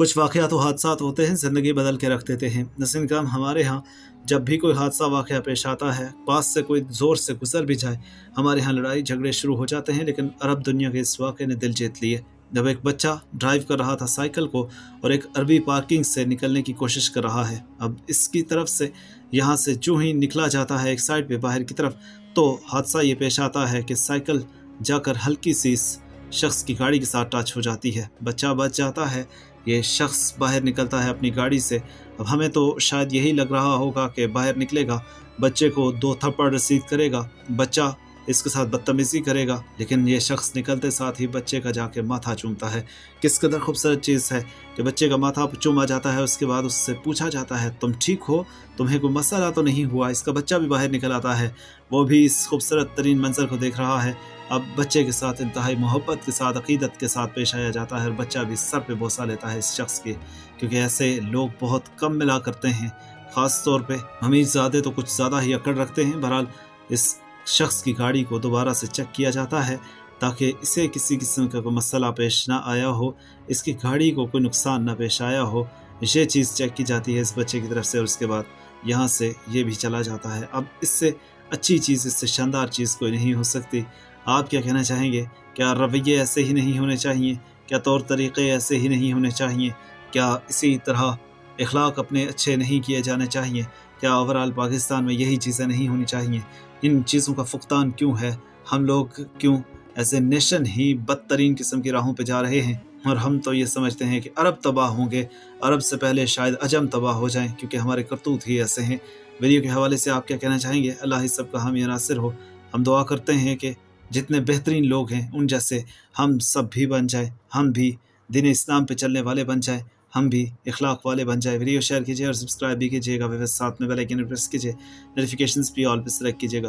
कुछ वाक़यात व हादसात होते हैं, ज़िंदगी बदल के रख देते हैं। नसीम करम, हमारे यहाँ जब भी कोई हादसा वाक़या पेश आता है, पास से कोई ज़ोर से गुजर भी जाए, हमारे यहाँ लड़ाई झगड़े शुरू हो जाते हैं। लेकिन अरब दुनिया के इस वाक़े ने दिल जीत लिए। जब एक बच्चा ड्राइव कर रहा था साइकिल को और एक अरबी पार्किंग से निकलने की कोशिश कर रहा है। अब इसकी तरफ से यहाँ से जो ही निकला जाता है एक साइड पे बाहर की तरफ, तो हादसा ये पेश आता है कि साइकिल जाकर हल्की सी इस शख्स की गाड़ी के साथ टच हो जाती है। बच्चा बच जाता है, ये शख्स बाहर निकलता है अपनी गाड़ी से। अब हमें तो शायद यही लग रहा होगा कि बाहर निकलेगा, बच्चे को 2 थप्पड़ रसीद करेगा, बच्चा इसके साथ बदतमीज़ी करेगा, लेकिन ये शख्स निकलते साथ ही बच्चे का जाके माथा चूमता है। किस कदर खूबसूरत चीज़ है कि बच्चे का माथा चूमा जाता है, उसके बाद उससे पूछा जाता है तुम ठीक हो, तुम्हें कोई मसला तो नहीं हुआ। इसका बच्चा भी बाहर निकल आता है, वो भी इस खूबसूरत तरीन मंजर को देख रहा है। अब बच्चे के साथ इंतहाई मोहब्बत के साथ, अक़ीदत के साथ पेश आया जाता है और बच्चा भी सर पे बोसा लेता है इस शख्स के, क्योंकि ऐसे लोग बहुत कम मिला करते हैं। ख़ास तौर पे अमीरज़ादे तो कुछ ज़्यादा ही अकड़ रखते हैं। बहरहाल इस शख्स की गाड़ी को दोबारा से चेक किया जाता है ताकि इसे किसी किस्म का कोई मसला पेश ना आया हो, इसकी गाड़ी को कोई नुकसान ना पेश आया हो। ये चीज़ चेक की जाती है इस बच्चे की तरफ से और उसके बाद यहाँ से ये भी चला जाता है। अब इससे अच्छी चीज़, इससे शानदार चीज़ कोई नहीं हो सकती। आप क्या कहना चाहेंगे? क्या रवैये ऐसे ही नहीं होने चाहिए? क्या तौर तरीक़े ऐसे ही नहीं होने चाहिए? क्या इसी तरह इखलाक अपने अच्छे नहीं किए जाने चाहिए? क्या ओवरऑल पाकिस्तान में यही चीज़ें नहीं होनी चाहिए? इन चीज़ों का फुक़दान क्यों है? हम लोग क्यों एज ए नेशन ही बदतरीन किस्म की राहों पे जा रहे हैं? और हम तो ये समझते हैं कि अरब तबाह होंगे, अरब से पहले शायद अजम तबाह हो जाएं, क्योंकि हमारे करतूत ही ऐसे हैं। वीडियो के हवाले से आप क्या कहना चाहेंगे? अल्लाह ही सब का हामी नासिर हो। हम दुआ करते हैं कि जितने बेहतरीन लोग हैं उन जैसे हम सब भी बन जाए, हम भी दीन इस्लाम पे चलने वाले बन जाए, हम भी इखलाक वाले बन जाए। वीडियो शेयर कीजिए और सब्सक्राइब भी कीजिएगा, साथ में बेल आइकन प्रेस कीजिए, नोटिफिकेशंस भी ऑल पे सेलेक्ट कीजिएगा।